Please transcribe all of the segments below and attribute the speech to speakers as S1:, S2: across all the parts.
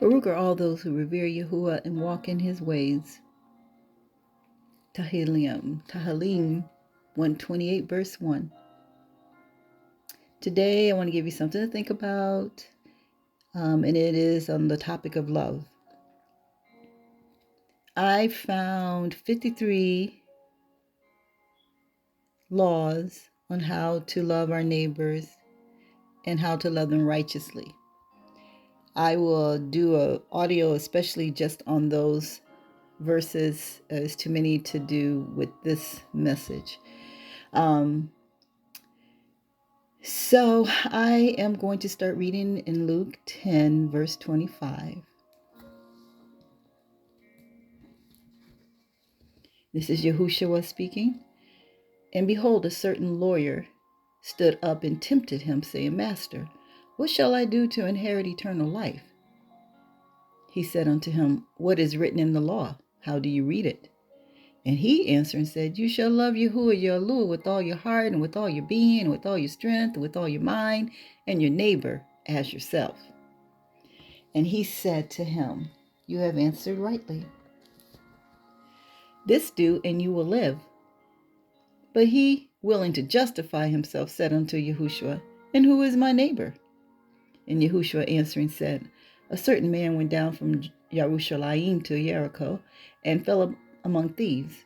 S1: Baruch are all those who revere Yahuwah and walk in his ways. Tahalim 128 verse 1. Today I want to give you something to think about, and it is on the topic of love. I found 53 laws on how to love our neighbors and how to love them righteously. I will do an audio especially just on those verses. It's too many to do with this message. So I am going to start reading in Luke 10 verse 25. This is Yahushua speaking. And behold, a certain lawyer stood up and tempted him, saying, Master, what shall I do to inherit eternal life? He said unto him, What is written in the law? How do you read it? And he answered and said, You shall love Yahuwah your Elohim with all your heart and with all your being, and with all your strength, and with all your mind, and your neighbor as yourself. And he said to him, You have answered rightly. This do, and you will live. But he, willing to justify himself, said unto Yahushua, And who is my neighbor? And Yahushua answering said, A certain man went down from Jerusalem to Jericho, and fell among thieves,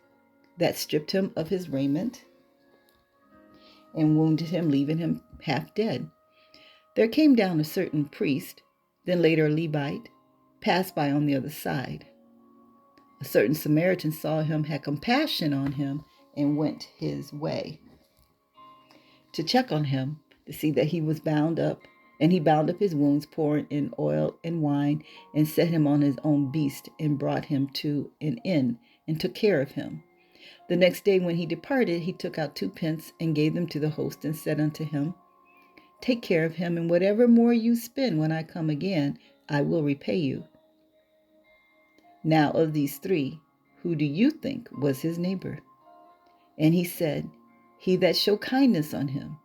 S1: that stripped him of his raiment, and wounded him, leaving him half dead. There came down a certain priest, then later a Levite, passed by on the other side. A certain Samaritan saw him, had compassion on him, and went his way to check on him, to see that he was bound up. And he bound up his wounds, pouring in oil and wine, and set him on his own beast, and brought him to an inn, and took care of him. The next day when he departed, he took out 2 pence, and gave them to the host, and said unto him, Take care of him, and whatever more you spend when I come again, I will repay you. Now of these 3, who do you think was his neighbor? And he said, He that showed kindness on him.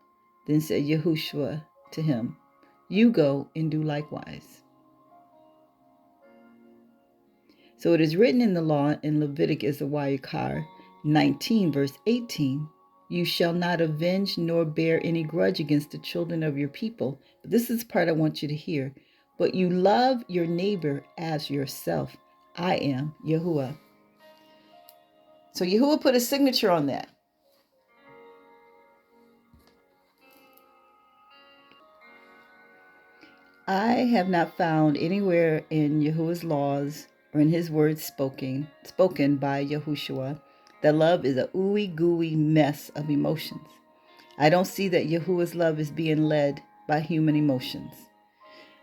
S1: Then said Yahushua to him, You go and do likewise. So it is written in the law in Leviticus Awayikar 19 verse 18, You shall not avenge nor bear any grudge against the children of your people. But this is the part I want you to hear. But you love your neighbor as yourself. I am Yahuwah. So Yahuwah put a signature on that. I have not found anywhere in Yahuwah's laws or in his words spoken by Yahushua that love is a ooey gooey mess of emotions. I don't see that Yahuwah's love is being led by human emotions.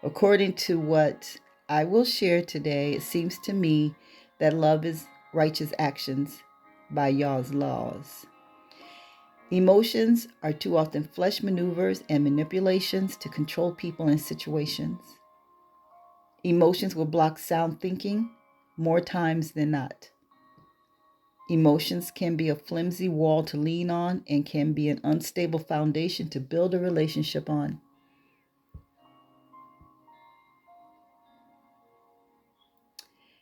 S1: According to what I will share today, it seems to me that love is righteous actions by Yah's laws. Emotions are too often flesh maneuvers and manipulations to control people and situations. Emotions will block sound thinking more times than not. Emotions can be a flimsy wall to lean on and can be an unstable foundation to build a relationship on.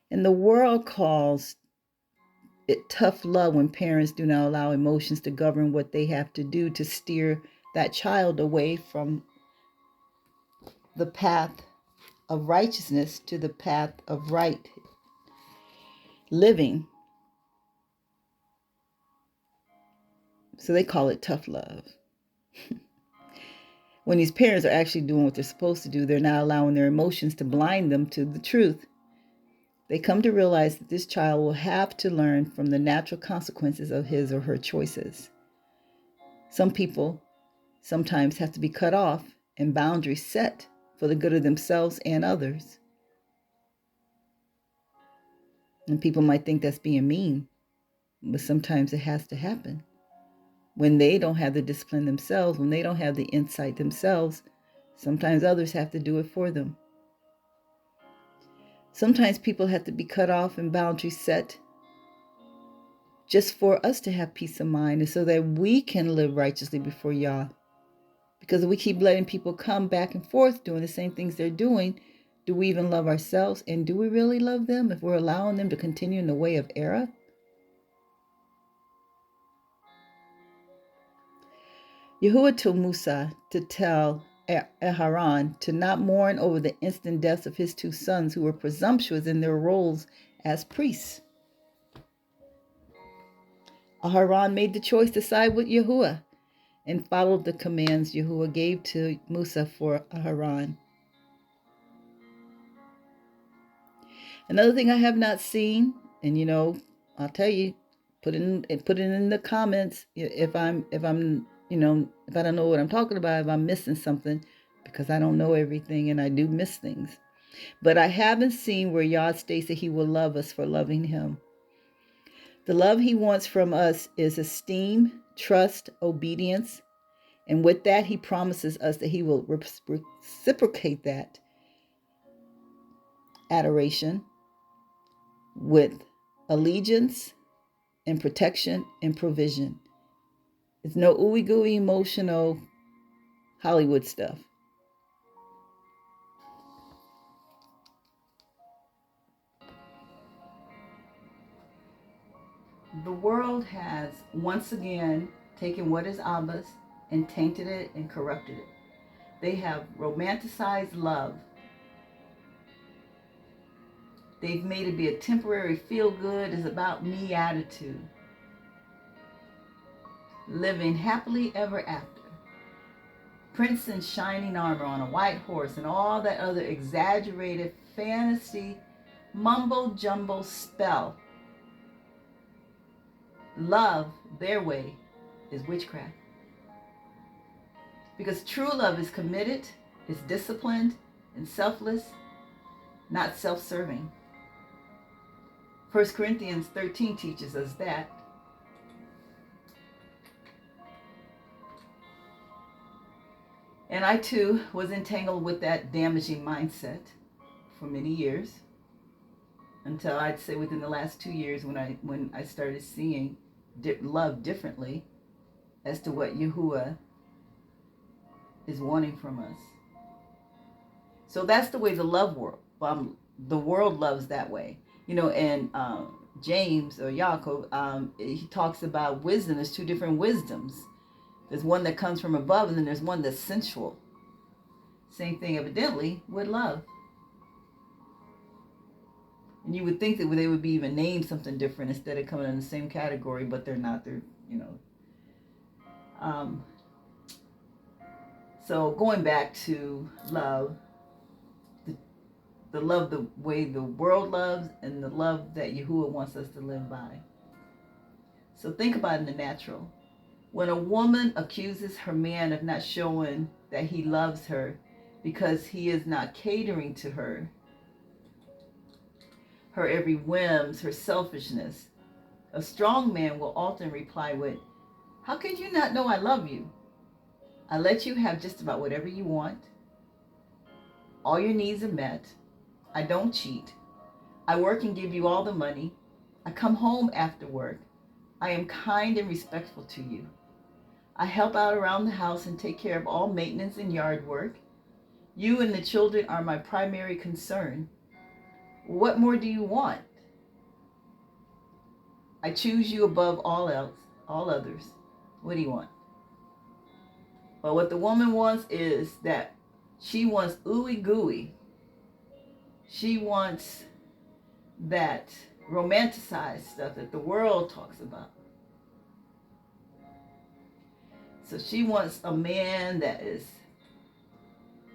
S1: And the world calls it tough love when parents do not allow emotions to govern what they have to do to steer that child away from the path of righteousness to the path of right living. So they call it tough love. When these parents are actually doing what they're supposed to do, they're not allowing their emotions to blind them to the truth. They come to realize that this child will have to learn from the natural consequences of his or her choices. Some people sometimes have to be cut off and boundaries set for the good of themselves and others. And people might think that's being mean, but sometimes it has to happen. When they don't have the discipline themselves, when they don't have the insight themselves, sometimes others have to do it for them. Sometimes people have to be cut off and boundaries set just for us to have peace of mind and so that we can live righteously before Yah. Because if we keep letting people come back and forth doing the same things they're doing, Do we even love ourselves? And do we really love them if we're allowing them to continue in the way of error? Yahuwah told Musa to tell Aharon to not mourn over the instant deaths of his two sons who were presumptuous in their roles as priests. Aharon made the choice to side with Yahuwah and followed the commands Yahuwah gave to Musa for Aharon. Another thing I have not seen, and I'll tell you, put it in the comments if I don't know what I'm talking about, if I'm missing something, because I don't know everything and I do miss things. But I haven't seen where Yah states that he will love us for loving him. The love he wants from us is esteem, trust, obedience, and with that he promises us that he will reciprocate that adoration with allegiance and protection and provision. It's no ooey gooey emotional Hollywood stuff. The world has once again taken what is Abba's and tainted it and corrupted it. They have romanticized love. They've made it be a temporary feel-good, is about me attitude. Living happily ever after. Prince in shining armor on a white horse and all that other exaggerated fantasy mumbo-jumbo spell. Love, their way, is witchcraft. Because true love is committed, is disciplined, and selfless, not self-serving. 1 Corinthians 13 teaches us that. And I too was entangled with that damaging mindset for many years, until I'd say within the last 2 years when I started seeing love differently as to what Yahuwah is wanting from us. So that's the way the world loves that way. And James or Yaakov, he talks about wisdom. There's two different wisdoms. There's one that comes from above, and then there's one that's sensual. Same thing, evidently, with love. And you would think that they would be even named something different instead of coming in the same category, but they're not. They're, So going back to love, the love the way the world loves and the love that Yahuwah wants us to live by. So think about it in the natural. When a woman accuses her man of not showing that he loves her because he is not catering to her every whims, her selfishness, a strong man will often reply with, "How could you not know I love you? I let you have just about whatever you want. All your needs are met. I don't cheat. I work and give you all the money. I come home after work. I am kind and respectful to you. I help out around the house and take care of all maintenance and yard work. You and the children are my primary concern. What more do you want? I choose you above all others. What do you want?" But what the woman wants is that she wants ooey gooey. She wants that romanticized stuff that the world talks about. So she wants a man that is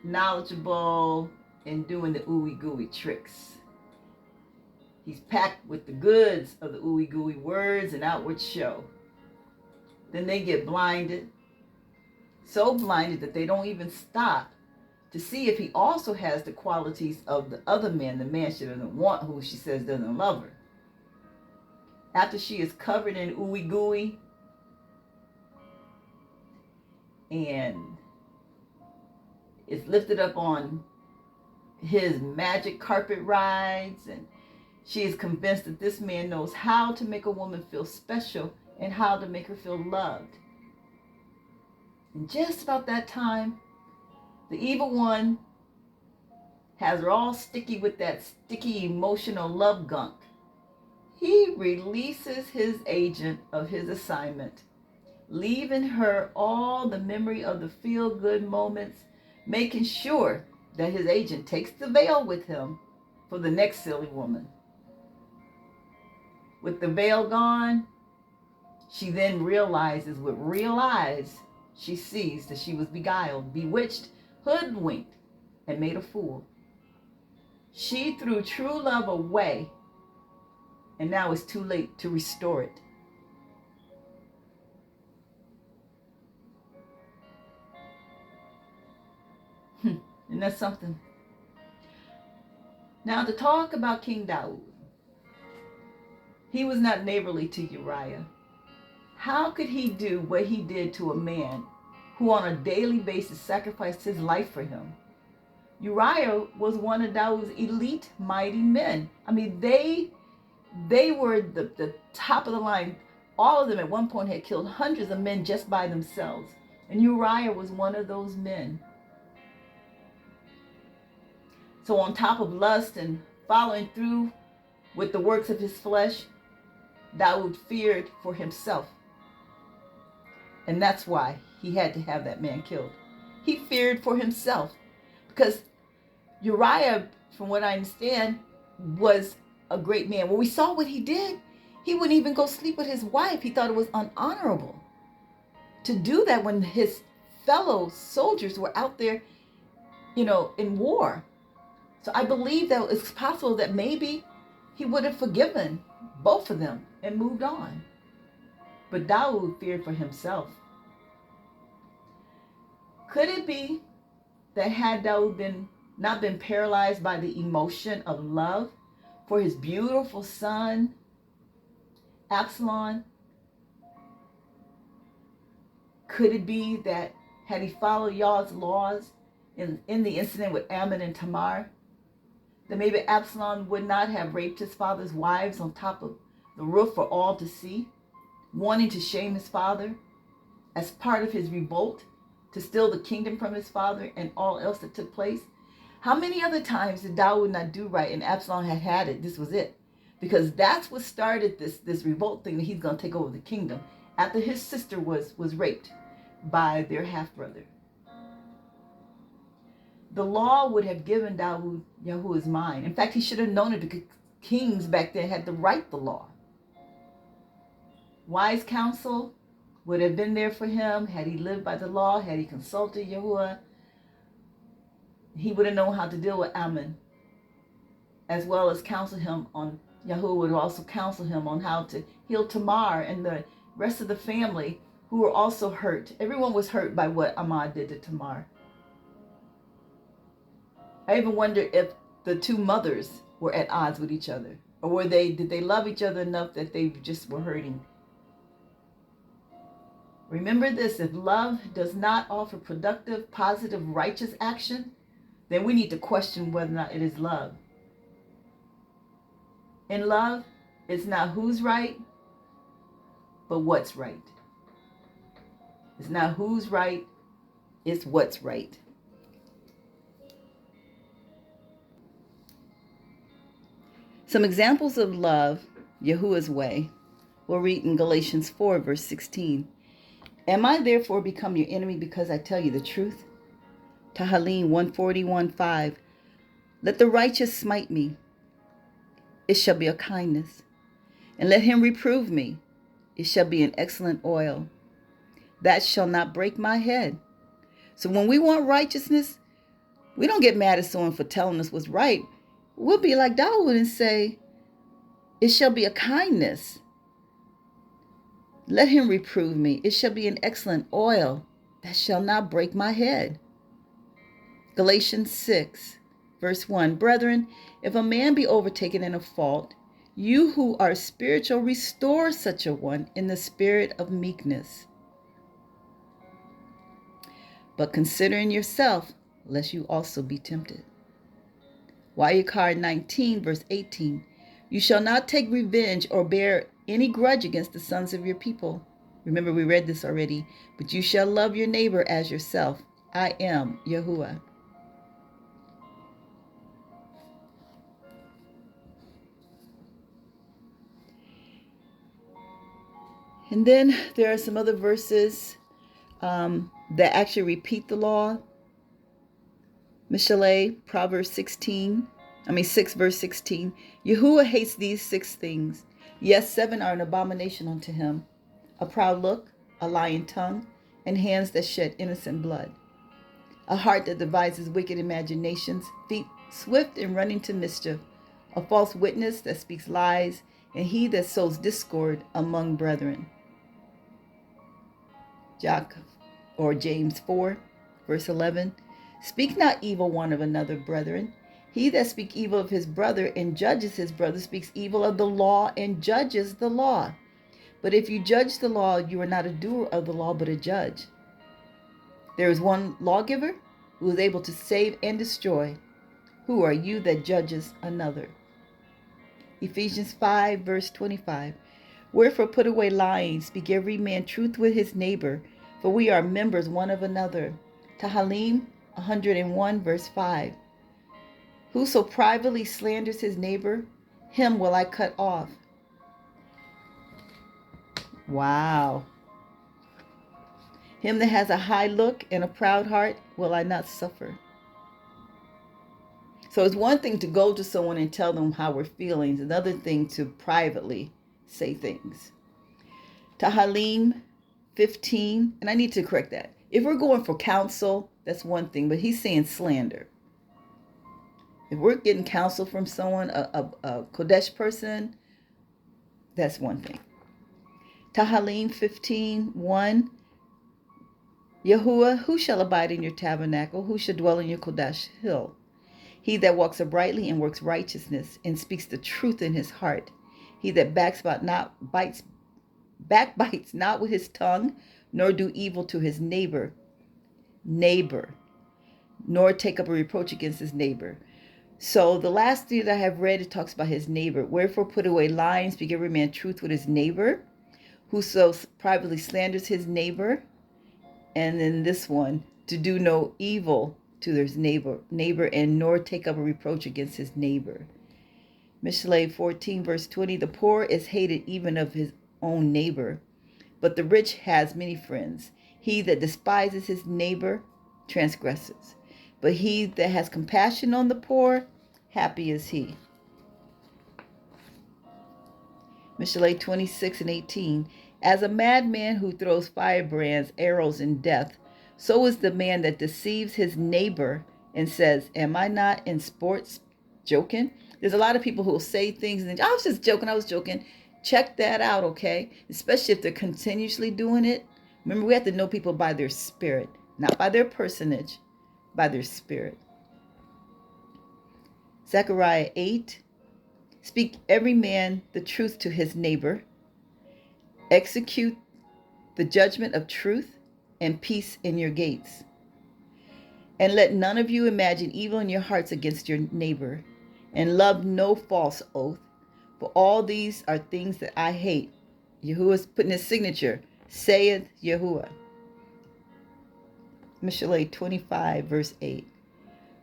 S1: knowledgeable in doing the ooey gooey tricks. He's packed with the goods of the ooey gooey words and outward show. Then they get blinded, so blinded that they don't even stop to see if he also has the qualities of the other man, the man she doesn't want, who she says doesn't love her. After she is covered in ooey gooey and is lifted up on his magic carpet rides, and she is convinced that this man knows how to make a woman feel special and how to make her feel loved. And just about that time, the evil one has her all sticky with that sticky emotional love gunk, he releases his agent of his assignment, leaving her all the memory of the feel-good moments, making sure that his agent takes the veil with him for the next silly woman. With the veil gone, she then realizes with real eyes, she sees that she was beguiled, bewitched, hoodwinked, and made a fool. She threw true love away, and now it's too late to restore it. Isn't that something? Now, to talk about King Daud, he was not neighborly to Uriah. How could he do what he did to a man who on a daily basis sacrificed his life for him? Uriah was one of Daud's elite mighty men. I mean, they were the top of the line. All of them at one point had killed hundreds of men just by themselves. And Uriah was one of those men. So on top of lust and following through with the works of his flesh, Daud feared for himself. And that's why he had to have that man killed. He feared for himself. Because Uriah, from what I understand, was a great man. When we saw what he did, he wouldn't even go sleep with his wife. He thought it was unhonorable to do that when his fellow soldiers were out there, in war. So I believe that it's possible that maybe he would have forgiven both of them and moved on. But Daud feared for himself. Could it be that had Daud not been paralyzed by the emotion of love for his beautiful son, Absalom, could it be that had he followed Yah's laws in the incident with Ammon and Tamar, that maybe Absalom would not have raped his father's wives on top of the roof for all to see, wanting to shame his father as part of his revolt to steal the kingdom from his father and all else that took place? How many other times did Daud not do right and Absalom had it? This was it. Because that's what started this revolt thing that he's going to take over the kingdom after his sister was raped by their half-brother. The law would have given Daud Yahuwah's mind. In fact, he should have known it because kings back then had to write the law. Wise counsel would have been there for him had he lived by the law, had he consulted Yahuwah. He would have known how to deal with Ammon, as well as counsel him on, Yahuwah would also counsel him on how to heal Tamar and the rest of the family who were also hurt. Everyone was hurt by what Ammon did to Tamar. I even wonder if the two mothers were at odds with each other, or did they love each other enough that they just were hurting? Remember this: if love does not offer productive, positive, righteous action, then we need to question whether or not it is love. In love, it's not who's right, but what's right. It's not who's right, it's what's right. Some examples of love, Yahuwah's way, we'll read in Galatians 4, verse 16. Am I therefore become your enemy because I tell you the truth? Tahalim 141:5. Let the righteous smite me. It shall be a kindness. And let him reprove me. It shall be an excellent oil. That shall not break my head. So when we want righteousness, we don't get mad at someone for telling us what's right. We'll be like Daud and say, it shall be a kindness. Let him reprove me. It shall be an excellent oil that shall not break my head. Galatians 6, verse 1. Brethren, if a man be overtaken in a fault, you who are spiritual, restore such a one in the spirit of meekness. But consider in yourself, lest you also be tempted. Wayikar 19, verse 18. You shall not take revenge or bear any grudge against the sons of your people. Remember, we read this already. But you shall love your neighbor as yourself. I am Yahuwah. And then there are some other verses that actually repeat the law. Mishle, Proverbs 6 verse 16. Yahuwah hates these 6 things. Yes, 7 are an abomination unto him: a proud look, a lying tongue, and hands that shed innocent blood, a heart that devises wicked imaginations, feet swift in running to mischief, a false witness that speaks lies, and he that sows discord among brethren. James 4, verse 11. Speak not evil one of another, brethren. He that speaks evil of his brother and judges his brother speaks evil of the law and judges the law. But if you judge the law, you are not a doer of the law, but a judge. There is one lawgiver who is able to save and destroy. Who are you that judges another? Ephesians 5, verse 25. Wherefore put away lying, speak every man truth with his neighbor, for we are members one of another. Tehillim 101, verse 5. Whoso privately slanders his neighbor, him will I cut off. Wow. Him that has a high look and a proud heart will I not suffer. So it's one thing to go to someone and tell them how we're feeling. It's another thing to privately say things. Tehillim 15, and I need to correct that. If we're going for counsel, that's one thing, but he's saying slander. If we're getting counsel from someone, a Kodesh person, that's one thing. Tehillim 15:1. Yahuwah, who shall abide in your tabernacle? Who shall dwell in your Kodesh hill? He that walks uprightly and works righteousness and speaks the truth in his heart. He that backbites not with his tongue, nor do evil to his neighbor, nor take up a reproach against his neighbor. So the last thing that I have read, it talks about his neighbor. Wherefore put away lying, speak every man truth with his neighbor. Whoso privately slanders his neighbor. And then this one, to do no evil to his neighbor, and nor take up a reproach against his neighbor. Mishle 14, verse 20. The poor is hated even of his own neighbor, but the rich has many friends. He that despises his neighbor transgresses, but he that has compassion on the poor, happy is he. Mishle 26 and 18. As a madman who throws firebrands, arrows, and death, so is the man that deceives his neighbor and says, am I not in sports joking? There's a lot of people who will say things and I was just joking, I was joking. Check that out, okay? Especially if they're continuously doing it. Remember, we have to know people by their spirit, not by their personage, by their spirit. Zechariah 8. Speak every man the truth to his neighbor. Execute the judgment of truth and peace in your gates. And let none of you imagine evil in your hearts against your neighbor, and love no false oath, for all these are things that I hate. Yahuwah's putting his signature, saith Yahuwah. Mishle 25, verse 8.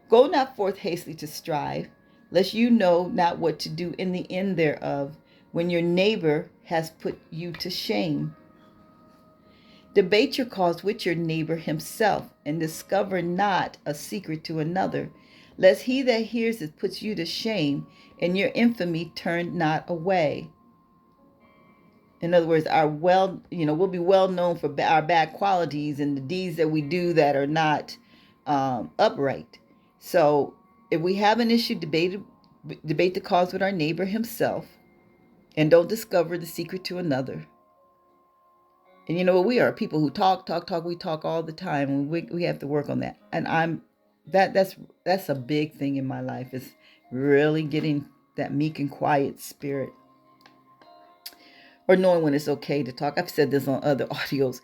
S1: Go not forth hastily to strive, lest you know not what to do in the end thereof, when your neighbor has put you to shame. Debate your cause with your neighbor himself, and discover not a secret to another, lest he that hears it puts you to shame, and your infamy turn not away. In other words, we'll be well known for our bad qualities and the deeds that we do that are not upright. So if we have an issue, debate the cause with our neighbor himself, and don't discover the secret to another. And you know what, we are people who talk, we talk all the time, and we have to work on that. And that's a big thing in my life, is really getting that meek and quiet spirit, or knowing when it's okay to talk. I've said this on other audios.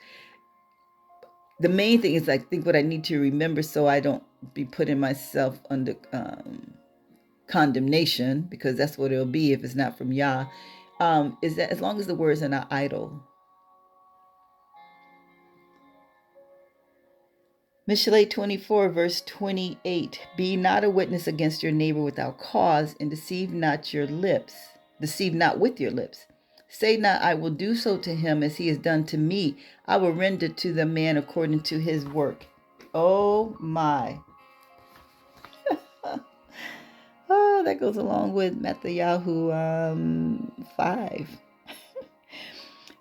S1: The main thing is, I think, what I need to remember, so I don't be putting myself under condemnation, because that's what it'll be if it's not from Yah, is that as long as the words are not idle. Mishle 24, verse 28. Be not a witness against your neighbor without cause, and deceive not with your lips. Say not, I will do so to him as he has done to me. I will render to the man according to his work. Oh my. Oh, that goes along with Matthew 5.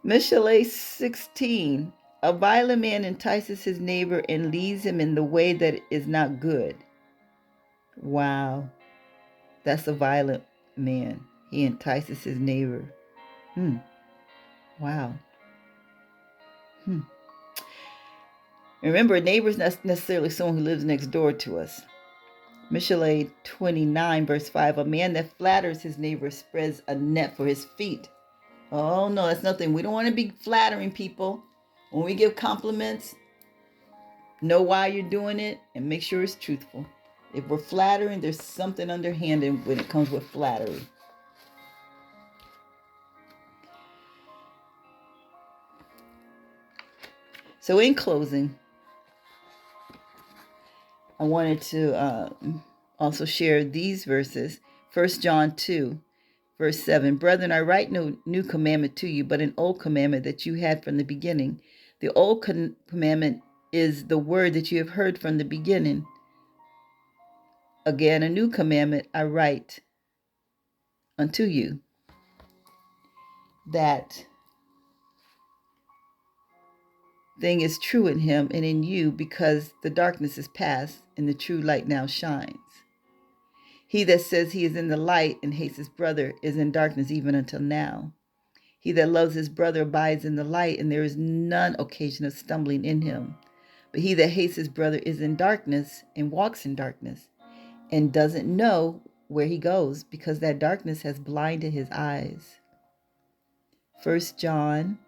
S1: Mishle 16. A violent man entices his neighbor and leads him in the way that is not good. Wow. That's a violent man. He entices his neighbor. Wow. Remember, a neighbor is not necessarily someone who lives next door to us. Mishle 29, verse 5. A man that flatters his neighbor spreads a net for his feet. Oh, no, that's nothing. We don't want to be flattering people. When we give compliments, know why you're doing it and make sure it's truthful. If we're flattering, there's something underhanded when it comes with flattery. So in closing, I wanted to also share these verses. 1 John 2, verse 7. Brethren, I write no new commandment to you, but an old commandment that you had from the beginning. The old commandment is the word that you have heard from the beginning. Again, a new commandment I write unto you, that thing is true in him and in you, because the darkness is past and the true light now shines. He that says he is in the light and hates his brother is in darkness even until now. He that loves his brother abides in the light, and there is none occasion of stumbling in him. But he that hates his brother is in darkness and walks in darkness, and doesn't know where he goes, because that darkness has blinded his eyes. 1 John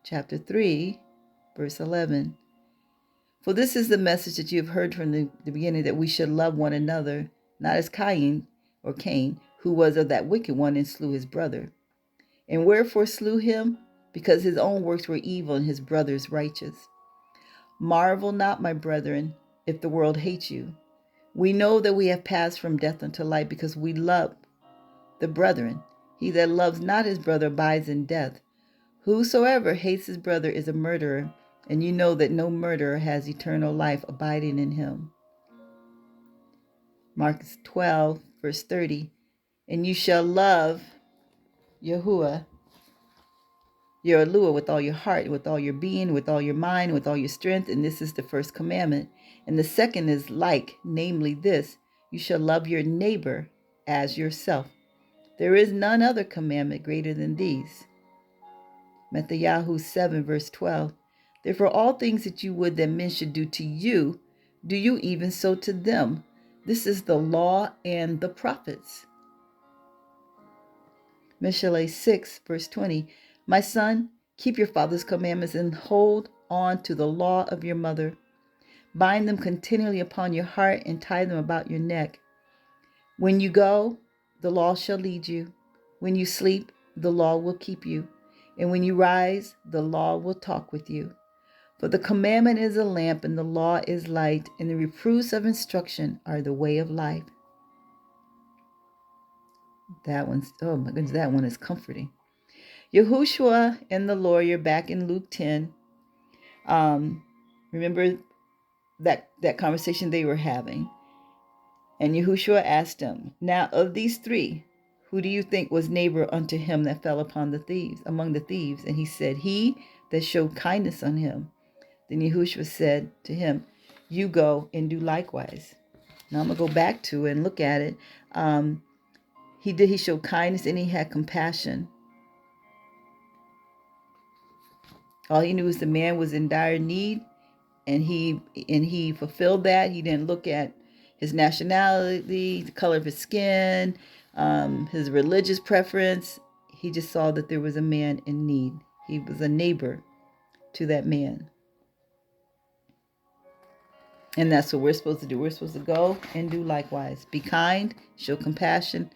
S1: chapter 3, verse 11. For this is the message that you have heard from the beginning, that we should love one another, not as Cain, who was of that wicked one and slew his brother. And wherefore slew him? Because his own works were evil and his brother's righteous. Marvel not, my brethren, if the world hates you. We know that we have passed from death unto life, because we love the brethren. He that loves not his brother abides in death. Whosoever hates his brother is a murderer, and you know that no murderer has eternal life abiding in him. Mark 12, verse 30. And you shall love Yahuwah, your Elohim, with all your heart, with all your being, with all your mind, with all your strength. And this is the first commandment. And the second is like, namely this: you shall love your neighbor as yourself. There is none other commandment greater than these. Matthew 7, verse 12. Therefore, all things that you would that men should do to you, do you even so to them. This is the law and the prophets. Mishle 6, verse 20. My son, keep your father's commandments and hold on to the law of your mother. Bind them continually upon your heart and tie them about your neck. When you go, the law shall lead you. When you sleep, the law will keep you. And when you rise, the law will talk with you. For the commandment is a lamp, and the law is light, and the reproofs of instruction are the way of life. That one's, oh my goodness, that one is comforting. Yahushua and the lawyer, back in Luke 10. Remember that conversation they were having. And Yahushua asked him, now of these three, who do you think was neighbor unto him that fell upon the thieves, among the thieves? And he said, he that showed kindness on him. Then Yahushua said to him, you go and do likewise. Now I'm going to go back to and look at it. He showed kindness and he had compassion. All he knew was the man was in dire need, and he fulfilled that. He didn't look at his nationality, the color of his skin, his religious preference. He just saw that there was a man in need. He was a neighbor to that man. And that's what we're supposed to do. We're supposed to go and do likewise. Be kind, show compassion,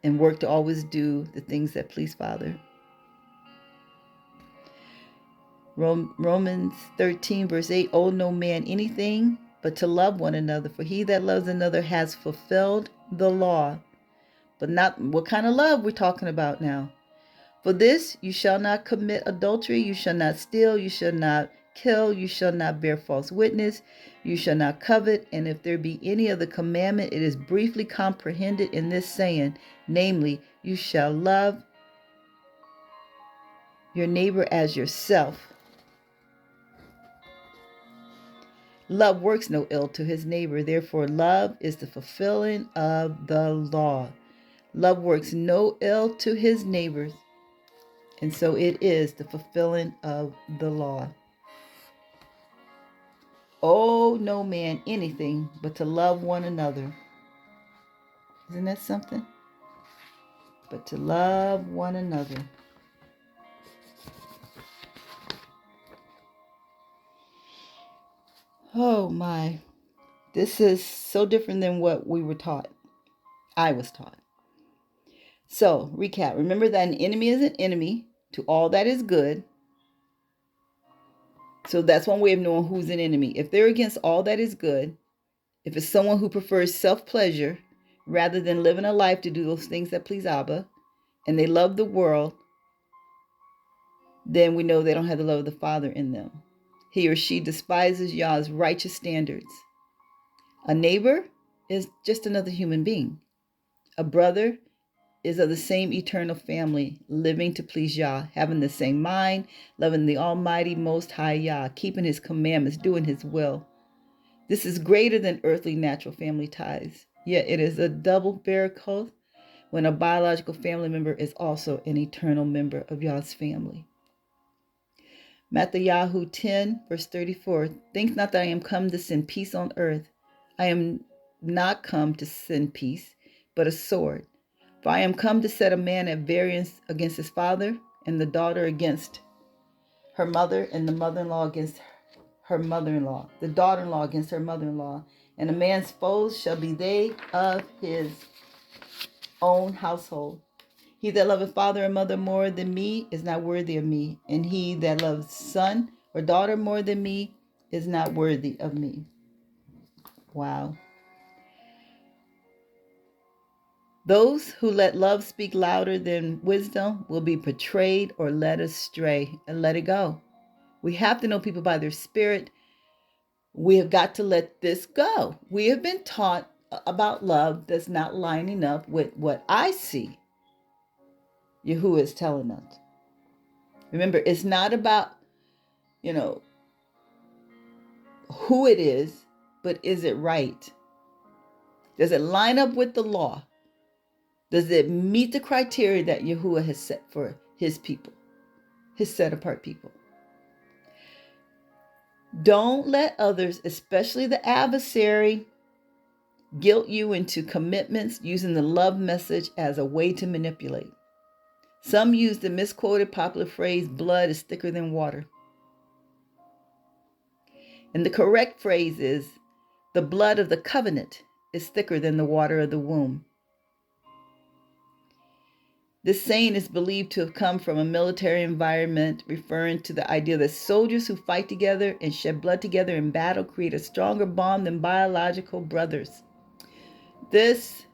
S1: and work to always do the things that please Father. Romans 13, verse 8, owe no man anything but to love one another, for he that loves another has fulfilled the law. But not what kind of love we're talking about now. For this, you shall not commit adultery, you shall not steal, you shall not kill, you shall not bear false witness, you shall not covet. And if there be any other commandment, it is briefly comprehended in this saying, namely, you shall love your neighbor as yourself. Love works no ill to his neighbor. Therefore, love is the fulfilling of the law. Love works no ill to his neighbors. And so it is the fulfilling of the law. Owe no man anything but to love one another. Isn't that something? But to love one another. Oh my. This is so different than what we were taught. I was taught. So, recap. Remember that an enemy is an enemy to all that is good. So that's one way of knowing who's an enemy. If they're against all that is good, if it's someone who prefers self-pleasure rather than living a life to do those things that please Abba, and they love the world, then we know they don't have the love of the Father in them. He or she despises Yah's righteous standards. A neighbor is just another human being. A brother is of the same eternal family, living to please Yah, having the same mind, loving the Almighty Most High Yah, keeping His commandments, doing His will. This is greater than earthly natural family ties, yet it is a double barakah when a biological family member is also an eternal member of Yah's family. Matthew 10, verse 34, think not that I am come to send peace on earth. I am not come to send peace, but a sword. For I am come to set a man at variance against his father, and the daughter against her mother, and the mother-in-law against her mother-in-law, the daughter-in-law against her mother-in-law. And a man's foes shall be they of his own household. He that loveth father or mother more than me is not worthy of me, and he that loves son or daughter more than me is not worthy of me. Wow. Those who let love speak louder than wisdom will be betrayed or led astray, and let it go. We have to know people by their spirit. We have got to let this go. We have been taught about love that's not lining up with what I see Yahuwah is telling us. Remember, it's not about, who it is, but is it right? Does it line up with the law? Does it meet the criteria that Yahuwah has set for his people, his set apart people? Don't let others, especially the adversary, guilt you into commitments using the love message as a way to manipulate. Some use the misquoted popular phrase, blood is thicker than water. And the correct phrase is, the blood of the covenant is thicker than the water of the womb. This saying is believed to have come from a military environment, referring to the idea that soldiers who fight together and shed blood together in battle create a stronger bond than biological brothers. This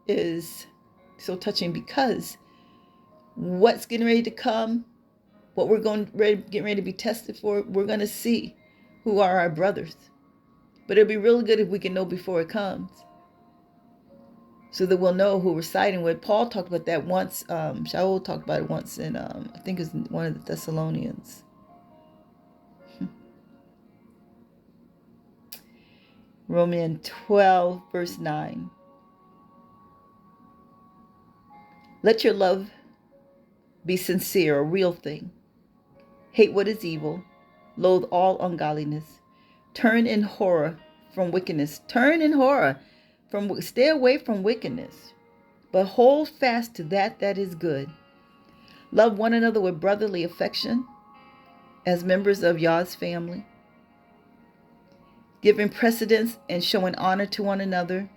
S1: is so touching because what's getting ready to come, what we're getting ready to be tested for, we're going to see who are our brothers. But it'll be really good if we can know before it comes, so that we'll know who we're siding with. Paul talked about that once. Shaul talked about it once in, I think it's one of the Thessalonians. Romans 12, verse 9. Let your love be sincere, a real thing. Hate what is evil. Loathe all ungodliness. Turn in horror from wickedness. Stay away from wickedness. But hold fast to that is good. Love one another with brotherly affection as members of Yah's family. Giving precedence and showing honor to one another.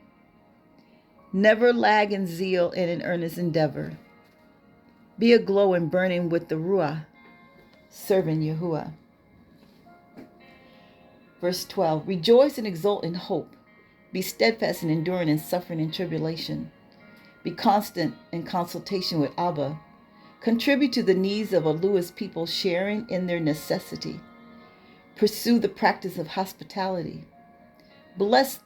S1: Never lag in zeal and in earnest endeavor. Be aglow and burning with the Ruah, serving Yahuwah. Verse 12, rejoice and exult in hope. Be steadfast and enduring in suffering and tribulation. Be constant in consultation with Abba. Contribute to the needs of Alua's people, sharing in their necessity. Pursue the practice of hospitality. Bless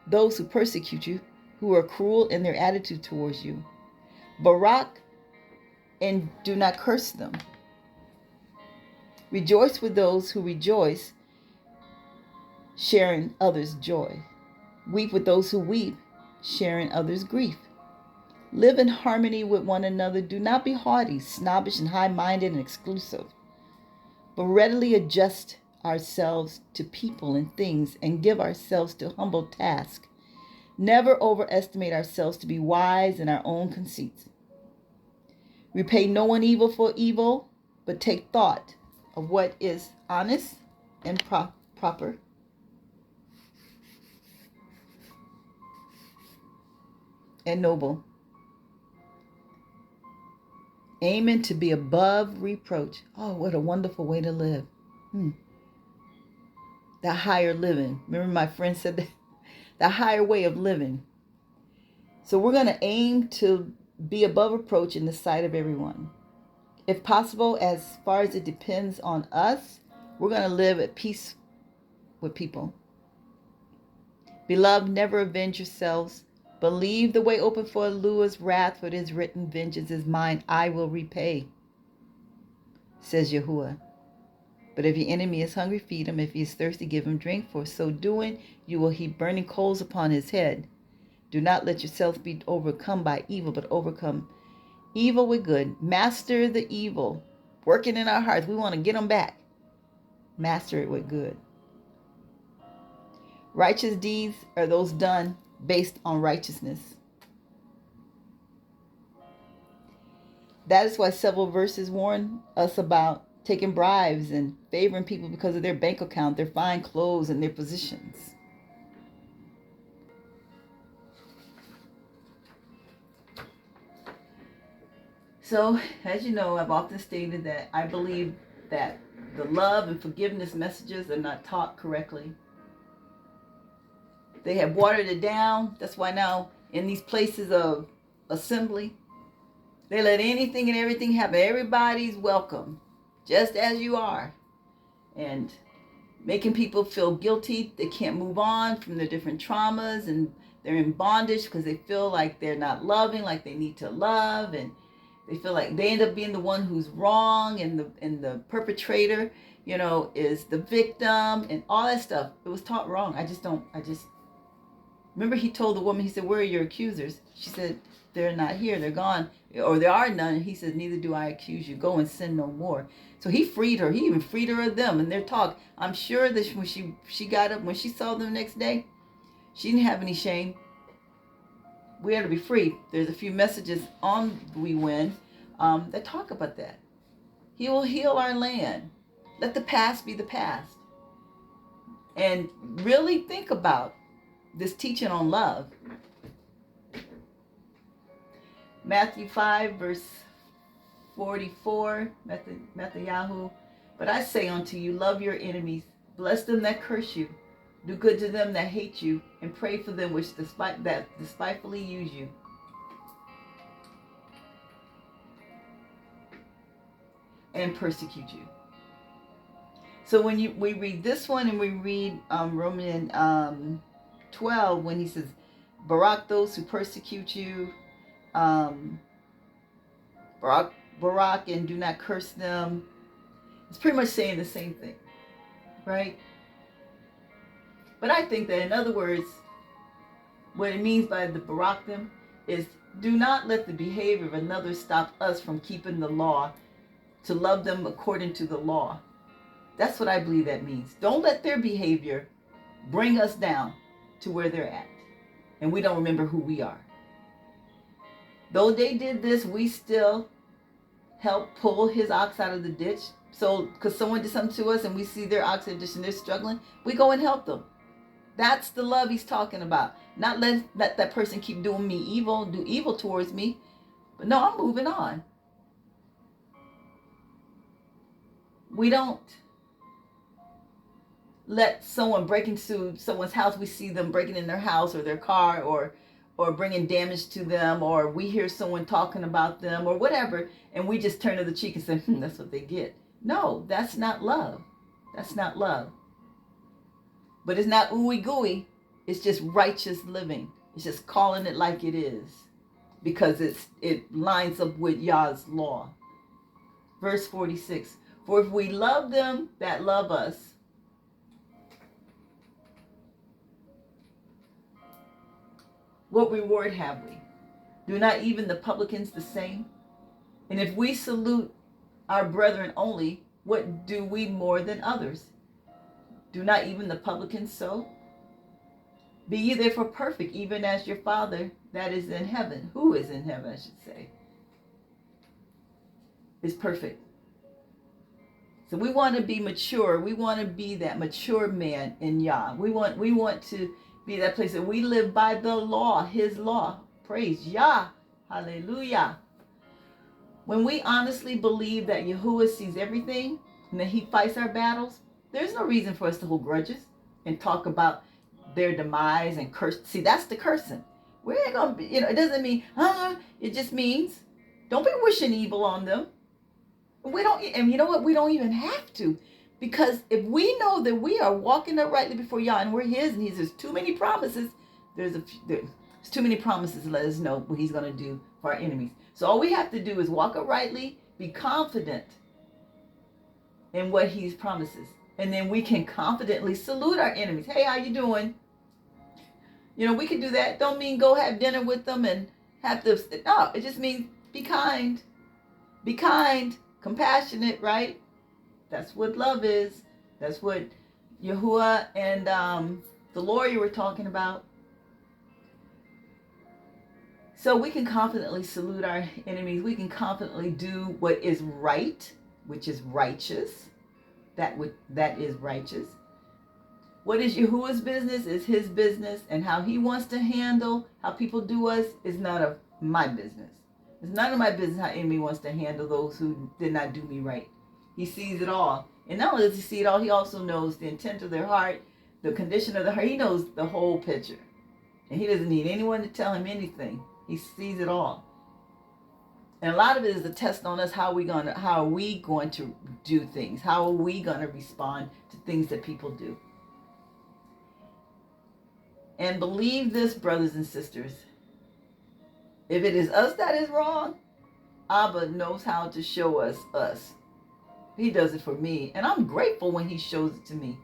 S1: those who persecute you, who are cruel in their attitude towards you. Barak and do not curse them. Rejoice with those who rejoice, sharing others' joy. Weep with those who weep, sharing others' grief. Live in harmony with one another. Do not be haughty, snobbish, and high-minded and exclusive, but readily adjust ourselves to people and things and give ourselves to humble tasks. Never overestimate ourselves to be wise in our own conceits. Repay no one evil for evil, but take thought of what is honest and proper. And noble. Aiming to be above reproach. Oh, what a wonderful way to live. The higher living. Remember my friend said that? The higher way of living. So we're going to aim to be above reproach in the sight of everyone. If possible, as far as it depends on us, we're going to live at peace with people. Beloved, never avenge yourselves, but leave the way open for Elua's wrath, for it is written, vengeance is mine, I will repay, says Yahuwah. But if your enemy is hungry, feed him. If he is thirsty, give him drink, for so doing, you will heap burning coals upon his head. Do not let yourselves be overcome by evil, but overcome evil with good. Master the evil, working in our hearts. We want to get them back. Master it with good. Righteous deeds are those done based on righteousness. That is why several verses warn us about taking bribes and favoring people because of their bank account, their fine clothes, and their positions. So, as you know, I've often stated that I believe that the love and forgiveness messages are not taught correctly. They have watered it down. That's why now in these places of assembly, they let anything and everything happen. Everybody's welcome, just as you are. And making people feel guilty. They can't move on from their different traumas, and they're in bondage because they feel like they're not loving like they need to love, and they feel like they end up being the one who's wrong, and the perpetrator, is the victim, and all that stuff. It was taught wrong. I just remember he told the woman, he said, where are your accusers? She said, they're not here, they're gone, or there are none. And he said, neither do I accuse you. Go and sin no more. So he freed her. He even freed her of them and their talk. I'm sure that when she got up, when she saw them the next day, she didn't have any shame. We are to be free. There's a few messages on We Win that talk about that. He will heal our land. Let the past be the past. And really think about this teaching on love. Matthew 5, verse 44, Matthew. But I say unto you, love your enemies, bless them that curse you, do good to them that hate you, and pray for them which despitefully use you. And persecute you. So when we read this one and we read Romans 12, when he says, Barak those who persecute you, Barak and do not curse them. It's pretty much saying the same thing, right? But I think that in other words, what it means by the Barak them is do not let the behavior of another stop us from keeping the law, to love them according to the law. That's what I believe that means. Don't let their behavior bring us down to where they're at, and we don't remember who we are. Though they did this, we still help pull his ox out of the ditch. So, because someone did something to us and we see their ox in the ditch and they're struggling, we go and help them. That's the love he's talking about. Not let that person keep doing me evil, do evil towards me. But no, I'm moving on. We don't let someone break into someone's house. We see them breaking in their house or their car, or or bringing damage to them, or we hear someone talking about them or whatever, and we just turn to the cheek and say, that's what they get. No, that's not love. That's not love. But it's not ooey gooey. It's just righteous living. It's just calling it like it is, because it lines up with Yah's law. Verse 46. For if we love them that love us, what reward have we? Do not even the publicans the same? And if we salute our brethren only, what do we more than others? Do not even the publicans so? Be ye therefore perfect, even as your Father that is in heaven, who is in heaven, I should say, is perfect. So we want to be mature. We want to be that mature man in Yah. We want to be that place that we live by the law, his law. Praise Yah. Hallelujah. When we honestly believe that Yahuwah sees everything and that he fights our battles, there's no reason for us to hold grudges and talk about their demise and curse. See, that's the cursing. We ain't gonna be, it doesn't mean, it just means don't be wishing evil on them. We don't, and you know what? We don't even have to, because if we know that we are walking uprightly before Yah and we're his, and there's too many promises. There's too many promises to let us know what he's going to do for our enemies. So all we have to do is walk uprightly, be confident in what he promises, and then we can confidently salute our enemies. Hey, how you doing? We can do that. Don't mean go have dinner with them and have to. No, it just means be kind. Be kind. Compassionate, right? That's what love is. That's what Yahuwah and the lawyer were talking about. So we can confidently salute our enemies. We can confidently do what is right, which is righteous. That is righteous. What is Yahuwah's business is his business, and how he wants to handle how people do us is none of my business. It's none of my business how enemy wants to handle those who did not do me right. He sees it all. And not only does he see it all, he also knows the intent of their heart, the condition of the heart. He knows the whole picture. And he doesn't need anyone to tell him anything. He sees it all. And a lot of it is a test on us. How are we going to do things? How are we going to respond to things that people do? And believe this, brothers and sisters. If it is us that is wrong, Abba knows how to show us us. He does it for me. And I'm grateful when he shows it to me.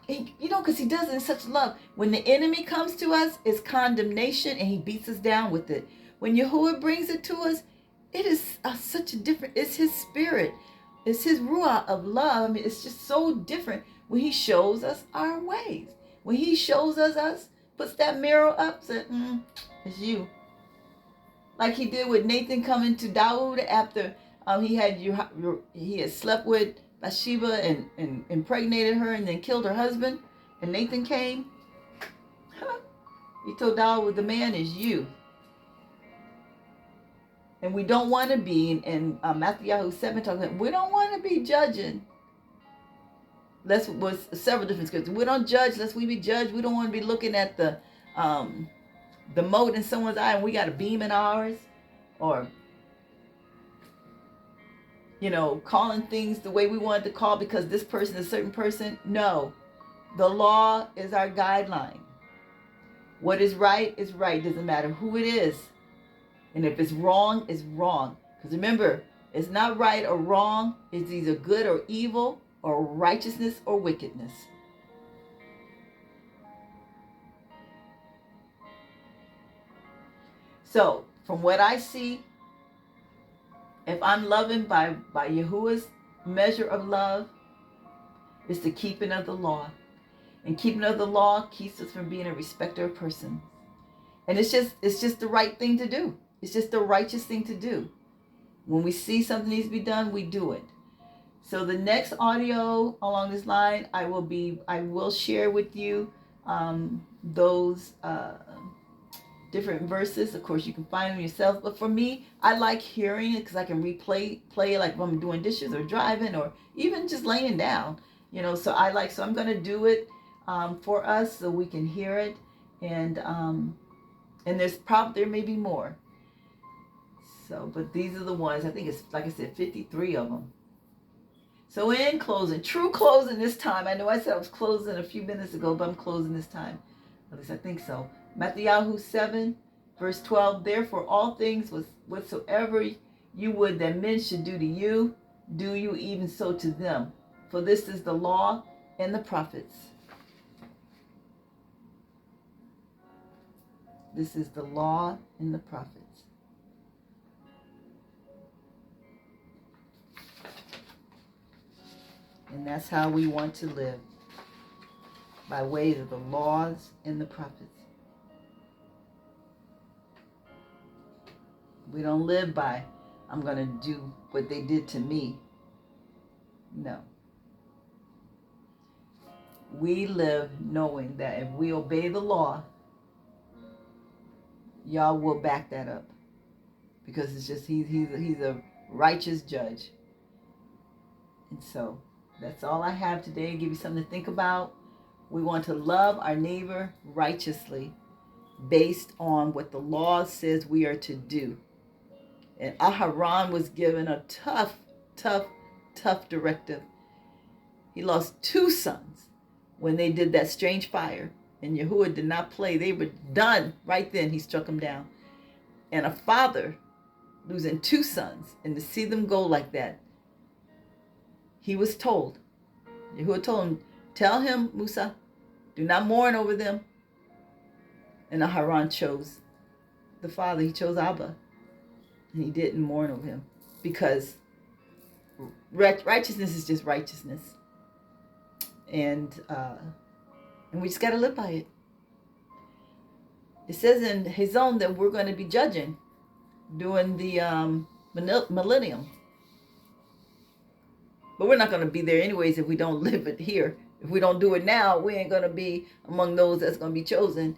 S1: Because he does it in such love. When the enemy comes to us, it's condemnation, and he beats us down with it. When Yahuwah brings it to us, it is such a different, it's his spirit. It's his ruah of love. I mean, it's just so different when he shows us our ways. When he shows us, puts that mirror up, says, it's you. Like he did with Nathan coming to Dawood after he had slept with Bathsheba and impregnated her and then killed her husband. And Nathan came. He told Dawood, the man is you. And we don't want to be, in Matthew 7 talks about, we don't want to be judging. That was several different scriptures. We don't judge lest we be judged. We don't want to be looking at the mote in someone's eye and we got a beam in ours, or calling things the way we wanted to call because this person is a certain person. No, the law is our guideline. What is right is right. Doesn't matter who it is. And if it's wrong, it's wrong. Because remember, it's not right or wrong. It's either good or evil, or righteousness or wickedness. So, from what I see, if I'm loving by Yahuwah's measure of love, it's the keeping of the law. And keeping of the law keeps us from being a respecter of persons. And it's just the right thing to do. It's just the righteous thing to do. When we see something needs to be done, we do it. So the next audio along this line, I will share with you those different verses. Of course, you can find them yourself. But for me, I like hearing it because I can play it like when I'm doing dishes or driving or even just laying down. So I'm going to do it for us so we can hear it. And And there may be more. So, but these are the ones. I think it's, like I said, 53 of them. So in closing, true closing this time. I know I said I was closing a few minutes ago, but I'm closing this time. At least I think so. Matthew 7, verse 12. Therefore, all things whatsoever you would that men should do to you, do you even so to them. For this is the law and the prophets. This is the law and the prophets. And that's how we want to live, by way of the laws and the prophets. We don't live by, I'm going to do what they did to me. No. We live knowing that if we obey the law, Yah will back that up. Because it's just, he's a righteous judge. And so, that's all I have today. Give you something to think about. We want to love our neighbor righteously based on what the law says we are to do. And Aharon was given a tough directive. He lost 2 sons when they did that strange fire. And Yahuwah did not play. They were done right then. He struck them down. And a father losing 2 sons, and to see them go like that, he was told, Yahuwah told him, tell him, Musa, do not mourn over them. And Aharon chose the father. He chose Abba. And he didn't mourn over him. Because righteousness is just righteousness. And we just got to live by it. It says in his own that we're going to be judging during the millennium. But we're not going to be there anyways if we don't live it here. If we don't do it now, we ain't going to be among those that's going to be chosen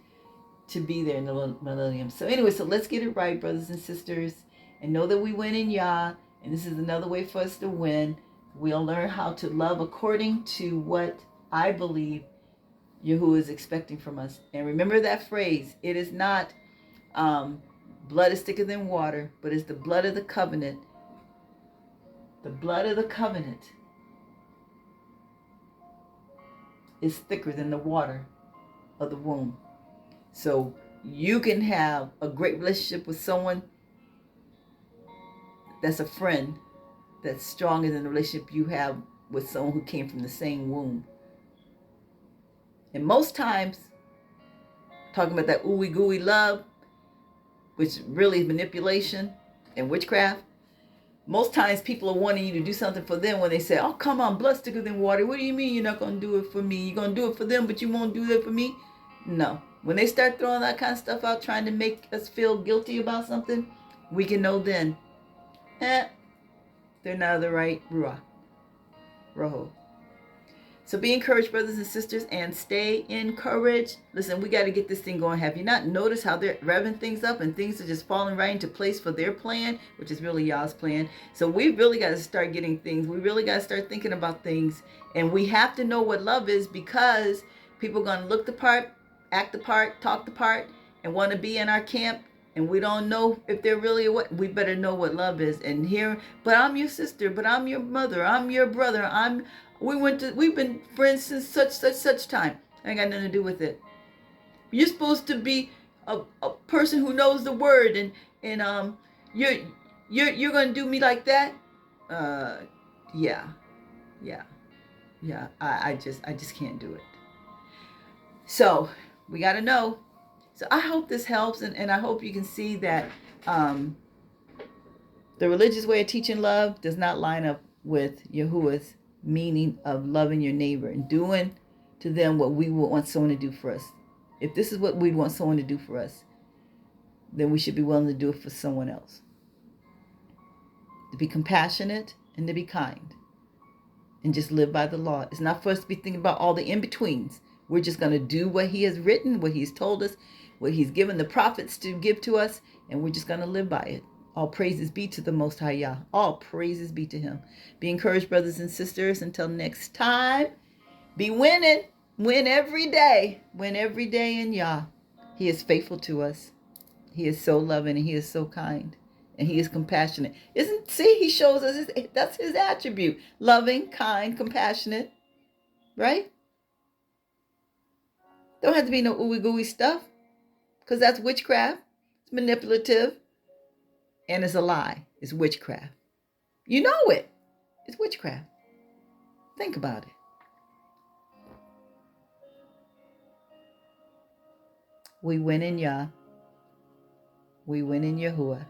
S1: to be there in the millennium. So anyway, so let's get it right, brothers and sisters, and know that we win in Yah. And this is another way for us to win. We'll learn how to love according to what I believe Yahuwah is expecting from us. And remember that phrase. It is not blood is thicker than water, but it's the blood of the covenant. The blood of the covenant is thicker than the water of the womb. So you can have a great relationship with someone that's a friend that's stronger than the relationship you have with someone who came from the same womb. And most times, talking about that ooey gooey love, which really is manipulation and witchcraft, most times people are wanting you to do something for them when they say, oh, come on, blood's thicker than water. What do you mean you're not going to do it for me? You're going to do it for them, but you won't do that for me? No. When they start throwing that kind of stuff out, trying to make us feel guilty about something, we can know then, they're not the right Roho. So be encouraged, brothers and sisters, and stay encouraged. Listen, we got to get this thing going. Have you not noticed how they're revving things up and things are just falling right into place for their plan, which is really Yah's plan? So we really got to start getting things. We really got to start thinking about things. And we have to know what love is, because people are going to look the part, act the part, talk the part, and want to be in our camp. And we don't know if they're really what. We better know what love is. And here, but I'm your sister, but I'm your mother, I'm your brother, we've been friends since such time. I ain't got nothing to do with it. You're supposed to be a person who knows the word, and you're gonna do me like that? Yeah. I just can't do it. So we gotta know. So I hope this helps, and I hope you can see that the religious way of teaching love does not line up with Yahuwah's meaning of loving your neighbor and doing to them what we would want someone to do for us. If this is what we want someone to do for us, then we should be willing to do it for someone else. To be compassionate and to be kind. And just live by the law. It's not for us to be thinking about all the in-betweens. We're just going to do what he has written, what he's told us, what he's given the prophets to give to us, and we're just going to live by it. All praises be to the Most High Yah. All praises be to him. Be encouraged, brothers and sisters. Until next time, be winning. Win every day. Win every day in Yah. He is faithful to us. He is so loving and he is so kind and he is compassionate. See, he shows us that's his attribute. Loving, kind, compassionate, right? Don't have to be no ooey gooey stuff because that's witchcraft. It's manipulative and it's a lie. It's witchcraft. You know it. It's witchcraft. Think about it. We win in Yah. We win in Yahuwah.